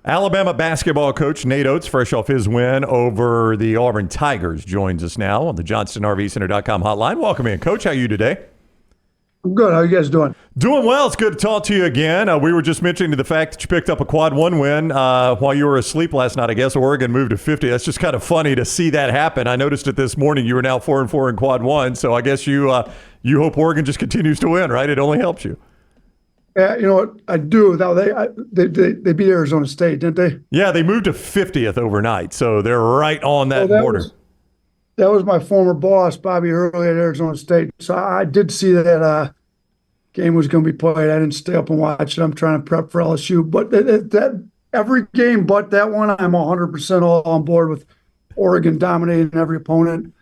Alabama basketball coach Nate Oats, fresh off his win over the Auburn Tigers, joins us now on the JohnstonRVCenter.com hotline. Welcome in, Coach. How are you today? I'm good. How are you guys doing? Doing well. It's good to talk to you again. We were just mentioning the fact that you picked up a quad 1 win while you were asleep last night. I guess Oregon moved to 50. That's just kind of funny to see that happen. I noticed it this morning. You were now 4-4 in quad 1. So I guess you hope Oregon just continues to win, right? It only helps you. Yeah, you know what? I do. Now they beat Arizona State, didn't they? Yeah, they moved to 50th overnight, so they're right on that border. That was my former boss, Bobby Hurley at Arizona State. So I did see that game was going to be played. I didn't stay up and watch it. I'm trying to prep for LSU, but that every game but that one, I'm 100% all on board with Oregon dominating every opponent.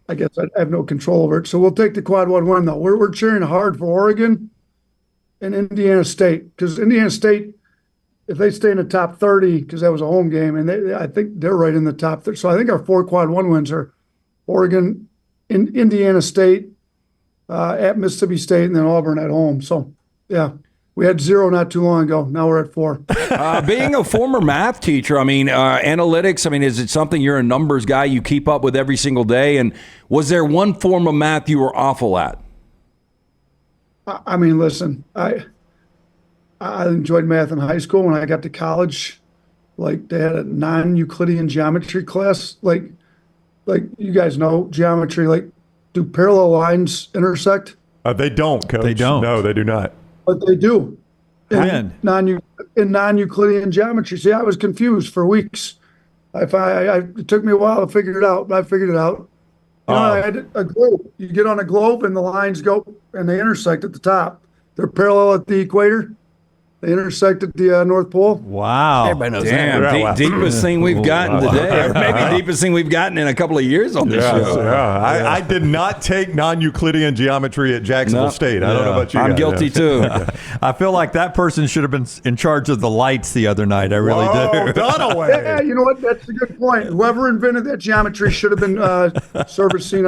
I guess I have no control over it. So we'll take the quad 1 win though. We're cheering hard for Oregon and Indiana State, because Indiana State, if they stay in the top 30, because that was a home game, and I think they're right in the top 30. So I think our 4 quad 1 wins are Oregon, Indiana State, at Mississippi State, and then Auburn at home. So, yeah, we had 0 not too long ago. Now we're at 4. Being a former math teacher, analytics, is it something you're a numbers guy you keep up with every single day? And was there one form of math you were awful at? Listen, I enjoyed math in high school. When I got to college, like they had a non-Euclidean geometry class. Like you guys know geometry. Like, do parallel lines intersect? They don't, Coach. They don't. No, they do not. But they do. In non-Euclidean geometry. See, I was confused for weeks. It took me a while to figure it out, but I figured it out. I had a globe. You get on a globe and the lines go and they intersect at the top. They're parallel at the equator. They intersect at the North Pole. Wow. Everybody knows that. Deepest thing we've gotten today. Or maybe deepest thing we've gotten in a couple of years on this show. Yeah. I did not take non-Euclidean geometry at Jacksonville State. I don't know about you I'm guys. guilty too. I feel like that person should have been in charge of the lights the other night. I really do. Dunaway. Yeah, you know what? That's a good point. Whoever invented that geometry should have been servicing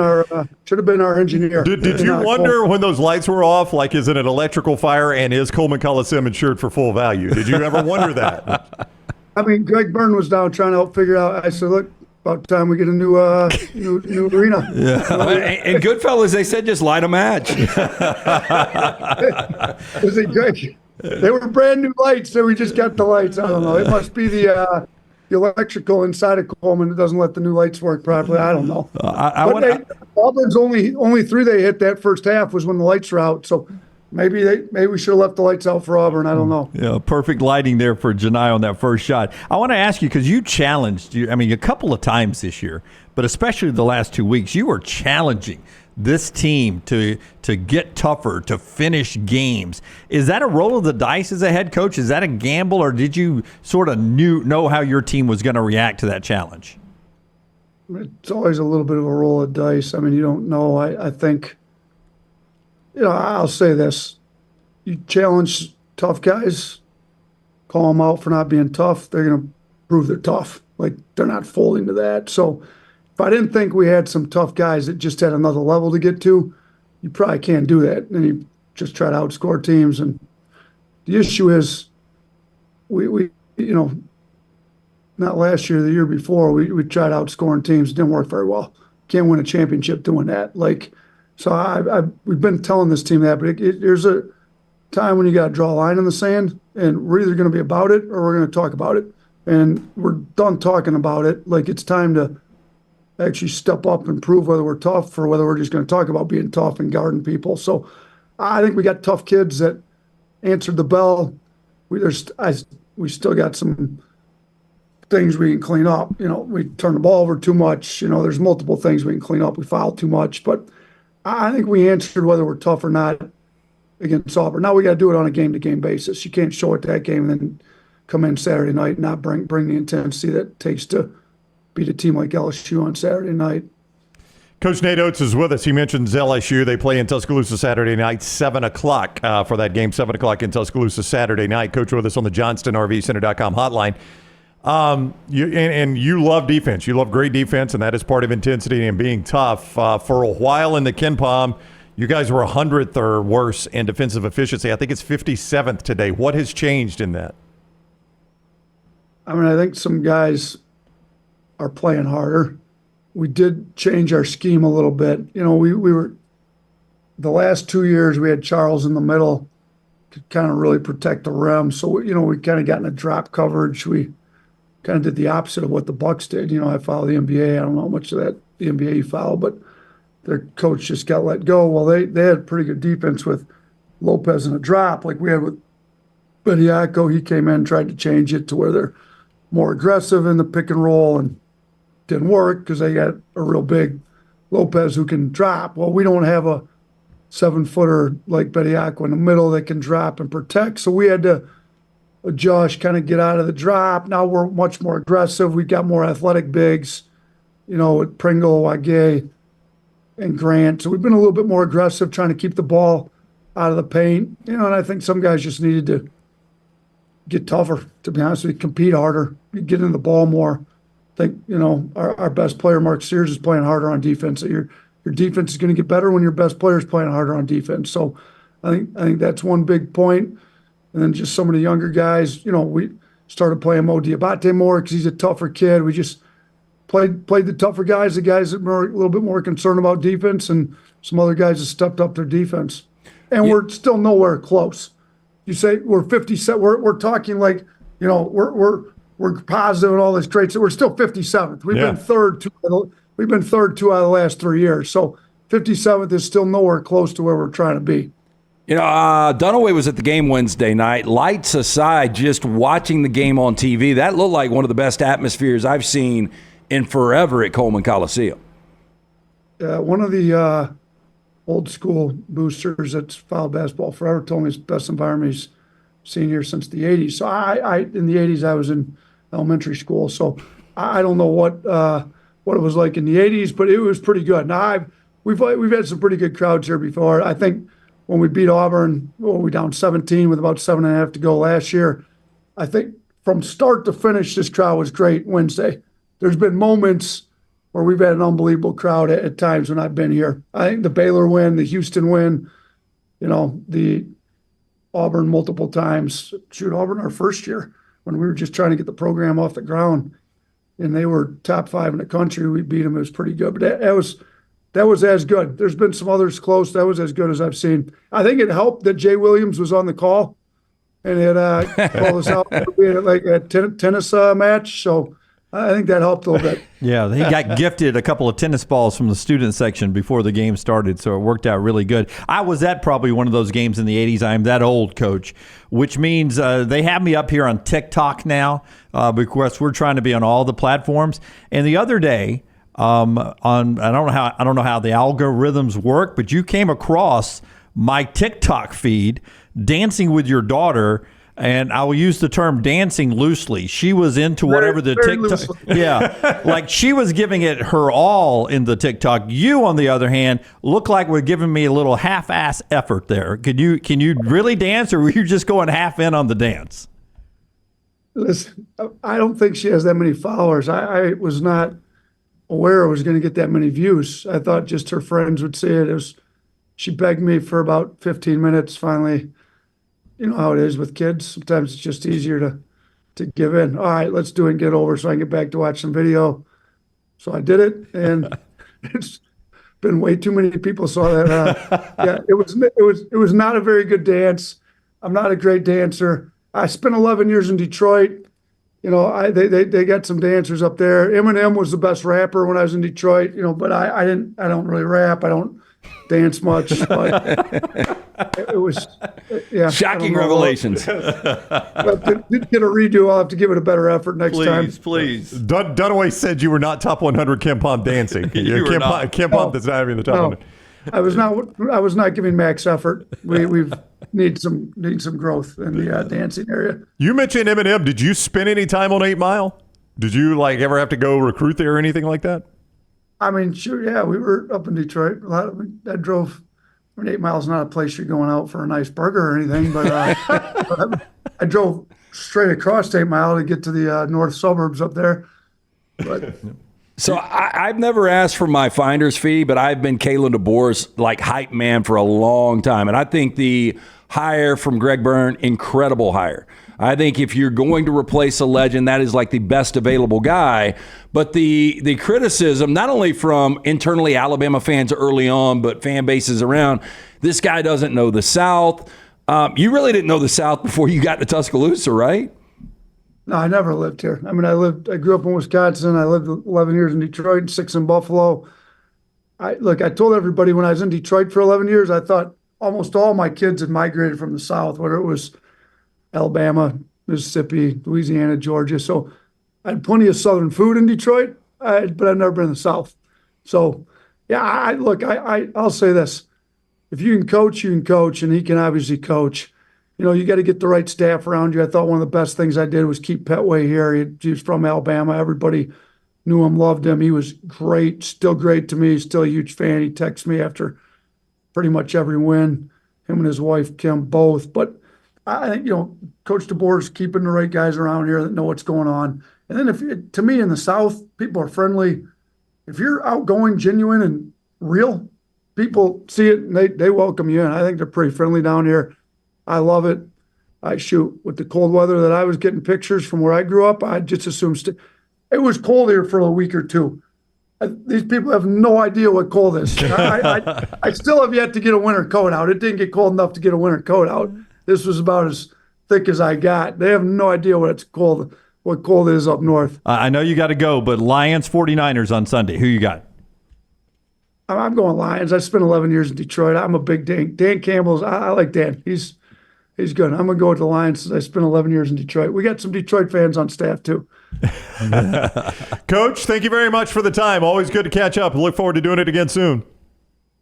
should have been our engineer. Did you wonder when those lights were off, like, is it an electrical fire and is Coleman Coliseum insured for full value? Did you ever wonder that? Greg Byrne was down trying to help figure out. I said, look, about time we get a new arena. Yeah. And Goodfellas, they said just light a match. Was it Greg? They were brand new lights, so we just got the lights. I don't know. It must be the electrical inside of Coleman that doesn't let the new lights work properly. I don't know. Auburn's only 3 they hit that first half was when the lights were out. So maybe we should have left the lights out for Auburn. I don't know. Yeah, perfect lighting there for Janai on that first shot. I want to ask you, because you challenged, a couple of times this year, but especially the last 2 weeks, you were challenging this team to get tougher, to finish games. Is that a roll of the dice as a head coach? Is that a gamble, or did you sort of know how your team was going to react to that challenge? It's always a little bit of a roll of dice. You don't know. I think, I'll say this. You challenge tough guys, call them out for not being tough, they're going to prove they're tough. Like, they're not folding to that. So if I didn't think we had some tough guys that just had another level to get to, you probably can't do that. And you just try to outscore teams. And the issue is we not last year, the year before, we tried outscoring teams. It didn't work very well. Can't win a championship doing that. So we've been telling this team that, but there's a time when you got to draw a line in the sand, and we're either going to be about it or we're going to talk about it. And we're done talking about it. Like, it's time to actually step up and prove whether we're tough or whether we're just going to talk about being tough and guarding people. So I think we got tough kids that answered the bell. We still got some things we can clean up. We turn the ball over too much. There's multiple things we can clean up. We fouled too much, but I think we answered whether we're tough or not against Auburn. Now we got to do it on a game-to-game basis. You can't show it that game and then come in Saturday night and not bring the intensity that it takes to beat a team like LSU on Saturday night. Coach Nate Oats is with us. He mentions LSU. They play in Tuscaloosa Saturday night, 7 o'clock for that game, 7 o'clock in Tuscaloosa Saturday night. Coach with us on the JohnstonRVCenter.com hotline. You love defense. You love great defense, and that is part of intensity and being tough. For a while in the KenPom, you guys were 100th or worse in defensive efficiency. I think it's 57th today. What has changed in that? I mean, I think some guys are playing harder. We did change our scheme a little bit. We were the last 2 years we had Charles in the middle, could kind of really protect the rim. So we kind of got in a drop coverage. We kind of did the opposite of what the Bucks did. I follow the NBA. I don't know how much of that the NBA you follow, but their coach just got let go. Well, they had pretty good defense with Lopez in a drop, like we had with Bediako. He came in, tried to change it to where they're more aggressive in the pick and roll, and didn't work because they got a real big Lopez who can drop. Well, we don't have a 7-footer like Bediako in the middle that can drop and protect. So we had to adjust, kind of get out of the drop. Now we're much more aggressive. We got more athletic bigs, with Pringle, Wage, and Grant. So we've been a little bit more aggressive, trying to keep the ball out of the paint. And I think some guys just needed to get tougher, to be honest with you, compete harder, get in the ball more. I think, our best player, Mark Sears, is playing harder on defense. Your defense is going to get better when your best player is playing harder on defense. So I think that's one big point. And then just some of the younger guys, we started playing Mo Diabate more because he's a tougher kid. We just played the tougher guys, the guys that were a little bit more concerned about defense, and some other guys that stepped up their defense. And we're still nowhere close. You say we're 57. We're talking like, we're positive and all this great. So we're still 57th. We've been third. We've been third 2 out of the last 3 years. So 57th is still nowhere close to where we're trying to be. Dunaway was at the game Wednesday night. Lights aside, just watching the game on TV, that looked like one of the best atmospheres I've seen in forever at Coleman Coliseum. One of the old school boosters that's followed basketball forever told me it's the best environment he's seen here since the 80s. So I in the 80s, I was in elementary school. So I don't know what it was like in the 80s, but it was pretty good. Now we've had some pretty good crowds here before. I think when we beat Auburn, we down 17 with about 7.5 to go last year. I think from start to finish, this crowd was great Wednesday. There's been moments where we've had an unbelievable crowd at times when I've been here. I think the Baylor win, the Houston win, the Auburn multiple times. Auburn our first year when we were just trying to get the program off the ground, and they were top 5 in the country. We beat them. It was pretty good, but that was as good. There's been some others close. That was as good as I've seen. I think it helped that Jay Williams was on the call and it called us out. We had like a tennis match, so I think that helped a little bit. Yeah, he got gifted a couple of tennis balls from the student section before the game started, so it worked out really good. I was at probably one of those games in the 80s. I'm that old, Coach, which means they have me up here on TikTok now because we're trying to be on all the platforms. And the other day, I don't know how the algorithms work, but you came across my TikTok feed dancing with your daughter. And I will use the term dancing loosely. She was into whatever the TikTok. Yeah. Like she was giving it her all in the TikTok. You, on the other hand, look like we're giving me a little half-ass effort there. Can you really dance, or were you just going half in on the dance? Listen, I don't think she has that many followers. I was not aware it was going to get that many views. I thought just her friends would see it. She begged me for about 15 minutes finally. You know how it is with kids. Sometimes it's just easier to give in. All right, let's do it and get over so I can get back to watch some video. So I did it, and it's been way too many people saw that. Yeah, it was not a very good dance. I'm not a great dancer. I spent 11 years in Detroit. They got some dancers up there. Eminem was the best rapper when I was in Detroit. But I don't really rap. I don't dance much, but it was shocking revelations. Get a redo. I'll have to give it a better effort next time. Please. Dunaway said you were not top 100 Ken Pom dancing. You were not. Ken Pom does not have you in the top 100. I was not giving max effort. We've need some growth in the dancing area. You mentioned Eminem. Did you spend any time on 8 Mile? Did you ever have to go recruit there or anything like that? I mean, sure, yeah, we were up in Detroit. I drove. 8 Mile's not a place you're going out for a nice burger or anything, but I drove straight across 8 Mile to get to the north suburbs up there. But so I've never asked for my finder's fee, but I've been Kalen DeBoer's hype man for a long time, and I think the hire from Greg Byrne, incredible hire. I think if you're going to replace a legend, that is like the best available guy. But the criticism, not only from internally Alabama fans early on, but fan bases around, this guy doesn't know the South. You really didn't know the South before you got to Tuscaloosa, right? No, I never lived here. I mean, I grew up in Wisconsin. I lived 11 years in Detroit, 6 in Buffalo. I told everybody when I was in Detroit for 11 years, I thought almost all my kids had migrated from the South, whether it was Alabama, Mississippi, Louisiana, Georgia. So I had plenty of Southern food in Detroit, but I've never been in the South. So, yeah, I'll say this. If you can coach, and he can obviously coach. You know, you got to get the right staff around you. I thought one of the best things I did was keep Petway here. He was from Alabama. Everybody knew him, loved him. He was great, still great to me, still a huge fan. He texts me after pretty much every win, him and his wife, Kim, both. But I think, Coach DeBoer's keeping the right guys around here that know what's going on. And then to me in the South, people are friendly. If you're outgoing, genuine, and real, people see it and they welcome you in. I think they're pretty friendly down here. I love it. With the cold weather that I was getting pictures from where I grew up, I just assumed it was cold here for a week or two. These people have no idea what cold is. I still have yet to get a winter coat out. It didn't get cold enough to get a winter coat out. This was about as thick as I got. They have no idea what cold is up north. I know you got to go, but Lions 49ers on Sunday. Who you got? I'm going Lions. I spent 11 years in Detroit. I'm a big Dan Campbell's. I like Dan. He's good. I'm going to go with the Lions since I spent 11 years in Detroit. We got some Detroit fans on staff, too. Coach, thank you very much for the time. Always good to catch up. Look forward to doing it again soon.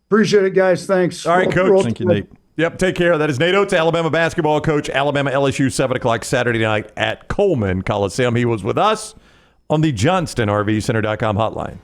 Appreciate it, guys. Thanks. All right, Coach. Thank you, Nate. Yep, take care. That is Nate Oats, Alabama basketball coach, Alabama LSU, 7 o'clock Saturday night at Coleman Coliseum. He was with us on the JohnstonRVCenter.com hotline.